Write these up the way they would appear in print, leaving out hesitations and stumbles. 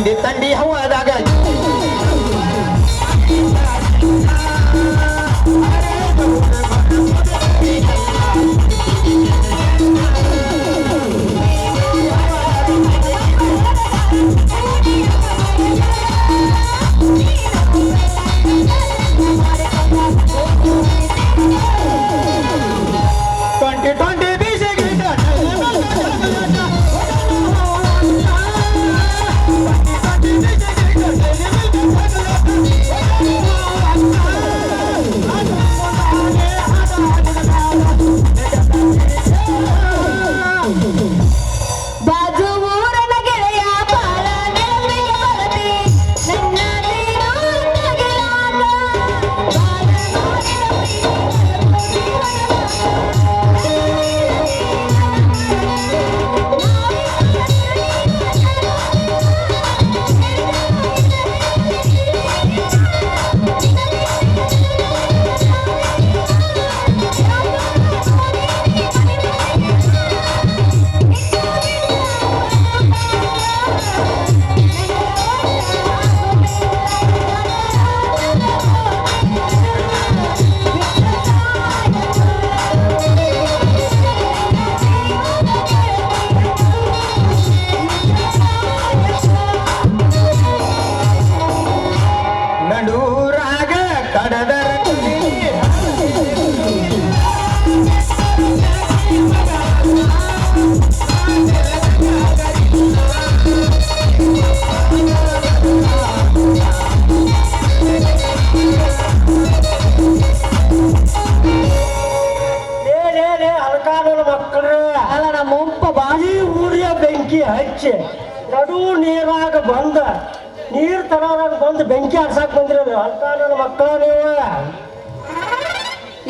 ತಂಡಿ ತಂಡಿ ಹವಾದಾಗ ಹಚ್ಚಿ ನಡು ನೀರಾಗ ಬಂದ ನೀರ್ ತರಾಗ ಬಂದು ಬೆಂಕಿ ಹರ್ಸಾಕ್ ಬಂದಿರೋದು ಅಲ್ಕ ನನ್ನ ಮಕ್ಕಳ ನೀವು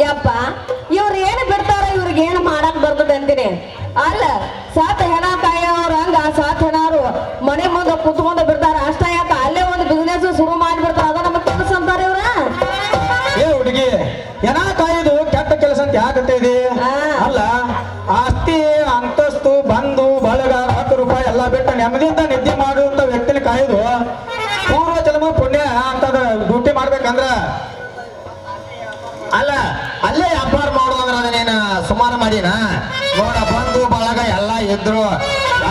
ಯಪ್ಪ ಇವ್ರು ಏನು ಬಿಡ್ತಾರ ಇವ್ರಿಗೆ ಏನು ಮಾಡಕ್ ಬರ್ತದೆ ಅಂತೀನಿ ಅಲ್ಲ ಸಾತ್ ಹೆಣ ಕಾಯೋರು ಹಂಗ ಸಾತ್ ಹೆಣಾರು ಮನೆ ಮುಂದೆ ಕುತ್ಕೊಂಡ ಬಿಡ್ತಾರ ಅಷ್ಟ ಯಾಕ ಅಲ್ಲೇ ಒಂದು ಬಿಸ್ನೆಸ್ ಶುರು ಮಾಡಿಬಿಡ್ತಾರ ಅದ ನಮಗ್ ಕೆಲಸ ಅಂತಾರ ಇವ್ರ ಏ ಹುಡುಗಿ ಹೆಣ ಕಾಯೋದು ಕೆಟ್ಟ ಕೆಲಸ ಅಂತ ಯಾಕಂತ ಇದೆ ಅಲ್ಲ ಆಸ್ತಿ ಅಂತಸ್ತು ಬಂದು ಬಳಗ ₹10 ಎಲ್ಲ ಬಿಟ್ಟು ನೆಮ್ಮದಿಯಿಂದ ನಿದ್ದೆ ಮಾಡುವಂತ ವ್ಯಕ್ತಿನ ಕಾಯ್ದು ಪೂರ್ವ ಜನ್ಮ ಪುಣ್ಯ ಅಂತ ಡ್ಯೂಟಿ ಮಾಡ್ಬೇಕಂದ್ರ ಅಲ್ಲ ಅಲ್ಲೇ ವ್ಯಾಪಾರ ಮಾಡೋದಂದ್ರ ಅದನ್ನೇನ ಸುಮಾರು ಮಾಡಿನ ನೋಡ ಬಂದು ಬಳಗ ಎಲ್ಲ ಇದ್ರು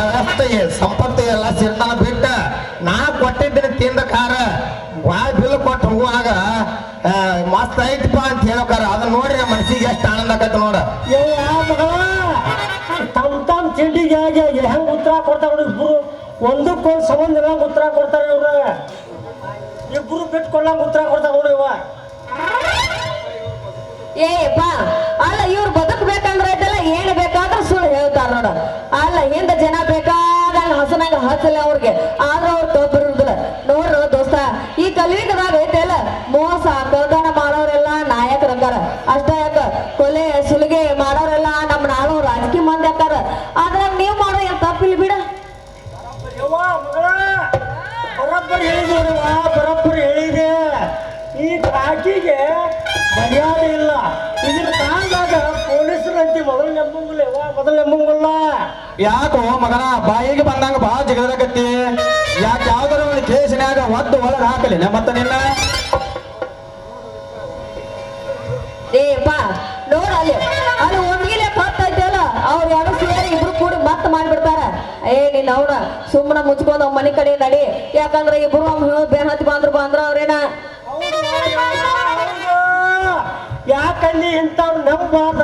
ವ್ಯವಸ್ಥೆ ಸಂಪತ್ತು ಎಲ್ಲ ಸಿರ್ತಾನ ಬಿಟ್ಟ ನಾ ಕೊಟ್ಟಿದ್ದೀನಿ ತಿಂದ ಕಾರ ಬಿಲ್ ಕೊಟ್ಟು ಹೋಗುವಾಗ ಮಸ್ತ್ ಐತಿಪ್ಪ ಅಂತ ಹೇಳ್ಕಾರ ಅದನ್ನ ನೋಡ್ರಿ ನಮ್ಮ ಮನಸ್ಸಿಗೆ ಎಷ್ಟು ಆನಂದ ಆಕೈತೆ ನೋಡ ತಮ್ ತಿಂಡಿಗೆ ಹೆಂಗ್ ಉತ್ತರ ಕೊಡ್ತಾರ ಇಬ್ರು ಒಂದಕ್ಕೊಂದು ಸಂಬಂಧ ಇರಂಗ್ ಉತ್ತರ ಕೊಡ್ತಾರೆ ಇವ್ರ ಇಬ್ರು ಬಿಟ್ಕೊಳ್ಳಂಗ್ ಉತ್ತರ ಕೊಡ್ತಾರ ನೋಡಿ ಇವ ಏಪ್ಪ ಅಲ್ಲ ಇವ್ರು ಬದುಕ್ಬೇಕಂದ್ರ ಐತಲ್ಲ ಏನ್ ಬೇಕಾದ್ರೂ ಸುಳ್ಳು ಹೇಳ್ತಾರ ನೋಡ ಅಲ್ಲ ಹಿಂದ ಜನ ಬೇಕಾದಂಗ ಹಸನಾಗ ಹಸಲ ಅವ್ರಿಗೆ ಆದ್ರ ಅವ್ರ ತಪ್ಪಿರುದಿಲ್ಲ ನೋಡ್ರು ದೋಸ್ತ ಈ ಕಲಿಯುಗದಾಗ ಐತೆಲ್ಲ ಮೋಸ ಕಳ್ತನ ಮಾಡೋರೆಲ್ಲ ನಾಯಕರಂಗಾರ ಅಷ್ಟ ಯಾಕ ಕೊಲೆ ಸುಲಿಗೆ ಮಾಡೋರೆಲ್ಲ ನಮ್ಮ ನಾಳು ರಾಜಕೀಯ ಮಂದಿ ಹಾಕಾರ ಅದ್ರಾಗ ನೀವ್ ಮಾಡೋ ಏನ್ ತಪ್ಪಿಲ್ಲ ಬಿಡ ಬರೋಬ್ಬರಿ ಹೇಳಿದೆ ಬರೋಬ್ಬರಿ ಹೇಳಿದೆ ಈ ಕಾಕಿಗೆ ಮರ್ಯಾದೆ ಇಲ್ಲ ಇದನ್ನ ಕಾಂದಾಗ ಪೊಲೀಸರಂತೆ ಮೊದಲು ನೆಮ್ಮಂಗಿಲ್ಲ ಯಾಕೋ ಮಗನ ಬಾಯಿಗೆ ಬಂದಂಗ ಬಾ ಜಗದಕತ್ತಿ ಯಾಕೆ ಯಾವ್ದಾರ ಒಂದು ಕೇಸಿನ್ಯಾಗ ಒದ್ದು ಒಳಗೆ ಹಾಕಲಿ ಮತ್ತ ನಿನ್ನ ಏಪ್ಪ ನೋಡ ಅಲ್ಲಿ ಅಲ್ಲಿ ಒಮ್ಗಿಲೆ ಕತ್ತೈತಲ್ಲ ಅವ್ರು ಯಾರು ಸೇರಿ ಇಬ್ರು ಕೂಡಿ ಮತ್ ಮಾಡ್ಬಿಡ್ತಾರ ನೀನ್ ಅವ್ನ ಸುಮ್ಮನೆ ಮುಚ್ಕೊಂಡ್ ಅವ್ನ ಮನೆ ಕಡೆ ನಡಿ ಯಾಕಂದ್ರೆ ಇಬ್ರು ಬೇನ್ ಹತ್ತಿ ಬಂದ್ರ ಅವ್ರೇನ ಯಾಕಂದ್ರೆ ಇಂಥವ್ರು ನಂಬಾದ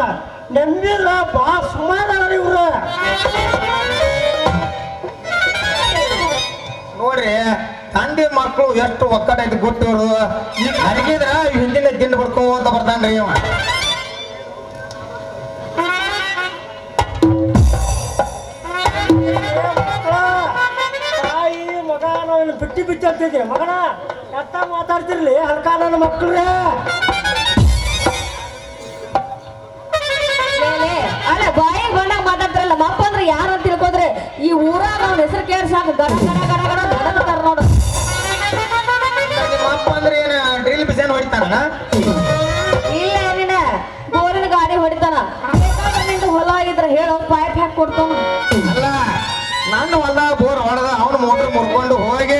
ನಂಬಿದ್ರ ಬಾ ಸುಮಾರ ಇವ್ರ ನೋಡ್ರಿ ತಂದೆ ಮಕ್ಕಳು ಎಷ್ಟು ಒಕ್ಕಡೈತಿ ಗೊತ್ತಿವ್ರು ಈಗ ಹರಿಗಿದ್ರ ಹಿಂದಿನ ತಿಂದು ಬರ್ಕೋತ ಬರ್ತಾನ್ರಿ ಇವ ತಾಯಿ ಮಗ ನಾವು ಬಿಟ್ಟಿ ಬಿಚ್ಚಿದ್ರಿ ಮಗನ ಎತ್ತ ಮಾತಾಡ್ತಿರ್ಲಿ ಹಲ್ಕ ನನ್ನ ಮಕ್ಕಳ್ರೆ ಅಲ್ಲ ಬಾಯಿಗೆ ಬಂದಾಗ ಮಾತಾಡ್ತಾರಲ್ಲ ಮಪ್ಪ ಅಂದ್ರೆ ಯಾರು ಅಂತ ತಿಳ್ಕೋದ್ರೆ ಈ ಊರಾಗ ಅವ್ನ ಹೆಸರು ಕೇಳಿ ಸಾಕು ಗಡ ಗಡ ಗಡ ಗಡ ಗಡತಾರ ನೋಡು ನಿಮ್ಮ ಅಪ್ಪ ಅಂದ್ರೆ ಏನ ಡ್ರಿಲ್ ಬಿಸೇನ್ ಹೊಡಿತಾನ ಇಲ್ಲ ಏನಿನ ಬೋರಿನ ಗಾಡಿ ಹೊಡಿತಾನ ನಿಂದು ಹೊಲ ಆಗಿದ್ರೆ ಹೇಳೋ ಪೈಪ್ ಹಾಕಿ ಕೊಡ್ತಾನ ಅಲ್ಲ ನನ್ನ ಹೊಲ ಬೋರ್ ಹೊಡೆದ ಅವನು ಮೋಟ್ರ್ ಮುರ್ಕೊಂಡು ಹೋಗಿ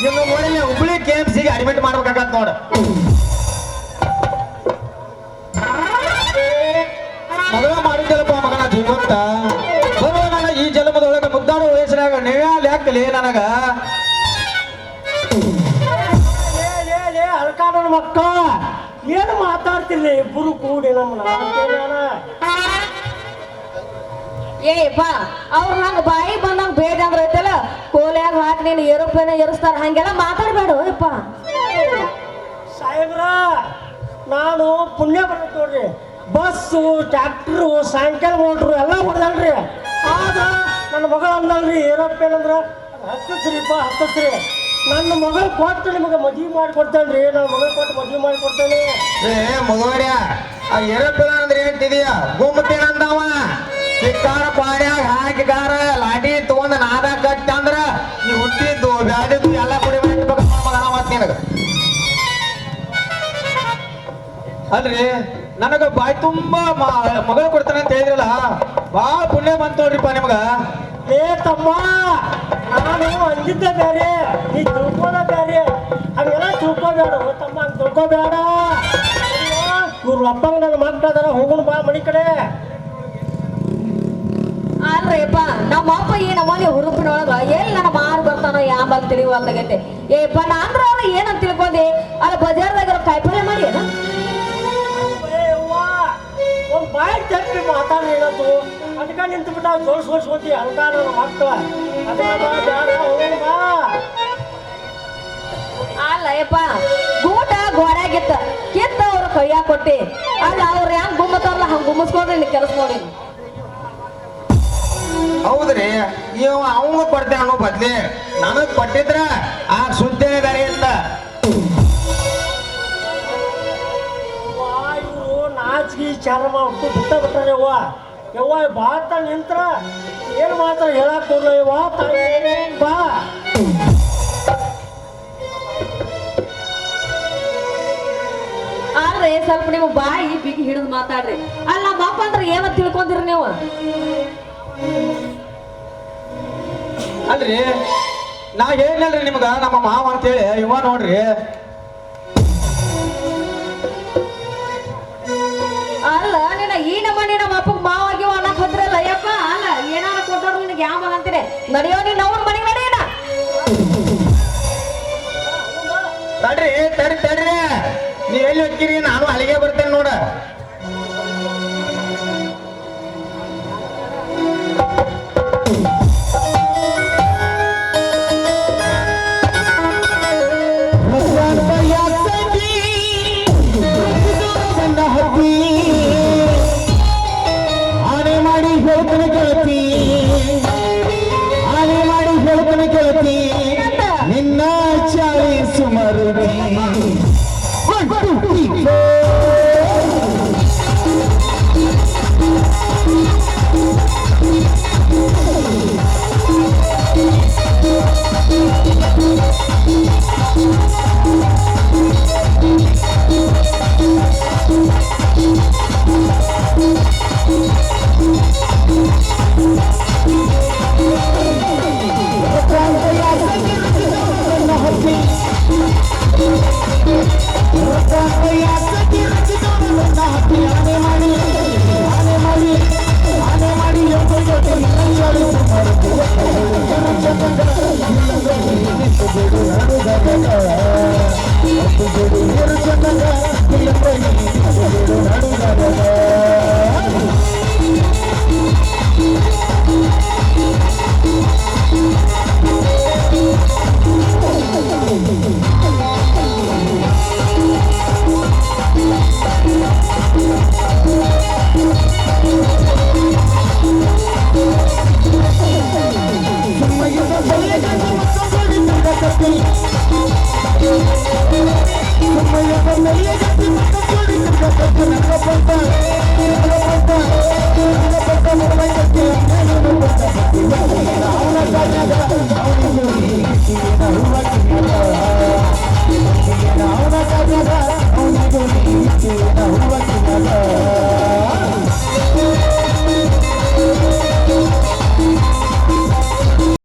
ಇನ್ನು ನೋಡಿಲ್ಲ ಹುಬ್ಳಿ KMC ಅಡ್ಮಿಟ್ ಮಾಡ್ಬೇಕಾಗತ್ ನೋಡ. ಮಗಳ ಮಾಡಿದ್ದಲ್ಲಪ್ಪ ಮಗನ ಜೀವಂತ ಬರುವ ನನ್ನ ಈ ಜನ್ಮದೊಳಗೆ ಮುದ್ದಾಡು ವಯಸ್ಸಿನಾಗ ನೀವೇ ಲೆಕ್ಕಲಿ ನನಗ ಅಳ್ಕಾಡೋಣ ಮಕ್ಕ ಏನು ಮಾತಾಡ್ತಿರ್ಲಿ ಇಬ್ಬರು ಕೂಡಿ ನಮ್ಮನ್ನ ಏಯಪ್ಪ ಅವ್ರು ಹಂಗ ಬಾಯಿ ಬಂದಂಗ ಬೇಡ ಅಂದ್ರೆ ಐತಲ್ಲ ಕೋಲ್ಯಾಗ ಹಾಕಿ ನೀನು ಏರೋಪ್ಲೇನ್ ಏರಿಸ್ತಾರ ಹಂಗೆಲ್ಲ ಮಾತಾಡ್ಬೇಡ ಯಪ್ಪ. ಸಾಹೇಬ್ರ ನಾನು ಪುಣ್ಯ ಬರ್ತೈತೆ ನೋಡ್ರಿ, ಬಸ್ಸು ಟ್ರ್ಯಾಕ್ಟ್ರು ಸಾಯಂಕಾಲ ಮೋಟ್ರು ಎಲ್ಲ ಹೊಡೆದಲ್ರಿ. ಆಗ ನನ್ನ ಮಗಳು ಅಂದಲ್ರಿ ಏರೋಪ್ಲೇನ್ ಅಂದ್ರೆ ಹತ್ತಿಸ್ರಿಪ್ಪ ಹತ್ತಿಸ್ರಿ, ನನ್ನ ಮಗಳು ಕೊಟ್ಟು ನಿಮಗೆ ಮದುವೆ ಮಾಡಿಕೊಡ್ತೇನೆ ರೀ, ನನ್ನ ಮಗಳು ಕೊಟ್ಟು ಮದುವೆ ಮಾಡಿಕೊಡ್ತೇನೆ. ಮಗವಡ್ಯ ಆ ಏರೋಪ್ಲೇನ್ ಅಂದ್ರೆ ಹೇಳ್ತಿದೀಯ ಗುಮ್ಮತೇನಂದವ ಸಿಕ್ಕಾರ ಪಾಡ್ಯಾಗ ಹಾಕಿಗಾರ ಲಾಟಿ ತಗೊಂಡ್ ನಾದ ಕಟ್ಟ ಅಂದ್ರ ನೀ ಹುಟ್ಟಿದ್ದು ಬ್ಯಾಡಿದ್ದು ಎಲ್ಲ ಕುಡಿ ಮಗನ ಮಾತ್ ನಿನಗ. ಅಲ್ರಿ ನನಗ ಬಾಯಿ ತುಂಬಾ ಮಗಳು ಕೊಡ್ತಾನೆ ಅಂತ ಹೇಳಿದ್ರಲ್ಲ ಭಾಳ ಪುಣ್ಯ ಬಂತು ನೋಡ್ರಿಪ್ಪ ನಿಮ್ಗ. ಏ ತಮ್ಮ, ನಾನು ಅಂದಿದ್ದೆ ಬೇರೆ, ನೀ ತಿಳ್ಕೋದ ಬೇರೆ, ಹಂಗೆಲ್ಲ ತಿಳ್ಕೋಬೇಡ ತಮ್ಮ, ಹಂಗೆ ತಿಳ್ಕೋಬೇಡ. ಇವ್ರ ಅಪ್ಪಂಗ ನನ್ನ ಮಕ್ಕಳದಾರ, ಹೋಗೋಣ ಬಾ ಮನೆ ಕಡೆ. ಅಲ್ರಿಪ್ಪ ನಮ್ಮ ಅಪ್ಪ ಏನವ ನೀವು ಹುರುಪಿನೊಳಗ ಎಲ್ಲಿ ನನ್ನ ಮಾರು ಬರ್ತಾನೋ ಯಾಂಬಲ್ ತಿಳಿವಲ್ದಾಗೈತೆ. ಏಪ್ಪ ನಾನ್ರ ಅವ್ರು ಏನಂತ ತಿಳ್ಕೊಂಡೆ ಅಲ್ಲಿ ಬಜಾರ್ದಾಗ ಕಾಯಿಪಲ್ಯ ಮಾಡಿ ಏನ ಒಂದು ಬಾಯಿ ತಪ್ಪಿ ಮಾತಾಡಿ ಹೇಳತ್ತು, ಅದಕ್ಕೆ ನಿಂತು ಬಿಟ್ಟ ಜೋಡಿಸ್ಕೊಳ್ಸ್ಕೊತಿ ಅಂತ ನನ್ನ ಮಕ್ಕಳ. ಅಲ್ಲ ಯಪ್ಪ ಗೂಟ ಗೋಡ್ಯಾಗಿತ್ತ ಕಿತ್ತ ಅವ್ರ ಕೈಯಾಗ ಕೊಟ್ಟಿ ಅಲ್ಲ ಅವ್ರು ಹೆಂಗ್ ಗುಮ್ಮತಾರಲ್ಲ ಹಂಗ ಗುಮ್ಮಸ್ಕೊಂಡ್ರೆ ನೀ ಕೆಲಸ ನೋಡಿ. ಹೌದ್ರಿ ಇವ ಅವಂಗ ಕೊಡ್ತೇನೆ ಅನ್ನೋ ಬದ್ಲಿ ನನಗ್ ಕೊಟ್ಟಿದ್ರ ಆ ಸುದ್ದಿ ಬೇರೆ ಅಂತ. ಇವರು ನಾಚಿಗೆ ಚರ್ಮ ಉಟ್ಟು ಬಿಟ್ಟಾರೆ ಯವ್ವ. ಯವ್ವ ಬಾತ ನಿಂತ್ರ ಏನು ಮಾತ್ರ ಹೇಳಕ್ ಕೊಡ್ಲ ಯವ್ವ, ತಾಯಿ ಬಾ. ಆದ್ರೆ ಸ್ವಲ್ಪ ನೀವು ಬಾಯಿ ಬಿಗಿ ಹಿಡಿದು ಮಾತಾಡ್ರಿ. ಅಲ್ಲ ನಮ್ಮ ಅಪ್ಪ ಅಂದ್ರೆ ಏನ ತಿಳ್ಕೊಂಡಿರಿ ನೀವು? ಅಲ್ರಿ ನಾ ಏನಿಲ್ರಿ ನಿಮ್ಗ ನಮ್ಮ ಮಾವ ಅಂತೇಳಿ ಇವ ನೋಡ್ರಿ. ಅಲ್ಲ ನಿನ್ನ ಈ ನಮ್ಮನೆ ನಮ್ಮ ಅಪ್ಪಗ್ ಮಾವಾಗಿವ ಅನ್ನಕ್ ಹೋದ್ರಲ್ಲ ಯಪ್ಪ. ಅಲ್ಲ ಏನಾರ ಕೊಟ್ಟವ್ರು ನಿನಗೆ ಯಾವ ಅಂತೀರಿ ನಡೆಯೋ ನೀನ್ ಅವ್ರ ಮನೆಗೆ ನಡೆಯೋಣ. ತಡ್ರಿ ತಡ್ರಿ ತಡ್ರಿ, ನೀವ್ ಎಲ್ಲಿ ಹೋಗ್ತೀರಿ? ನಾನು ಅಲ್ಲಿಗೆ ಬರ್ತೇನೆ ನೋಡ. ಆನೆ ಮಾಡಿ ಹೇಳ್ತಾನೆ ಗೆಳತಿ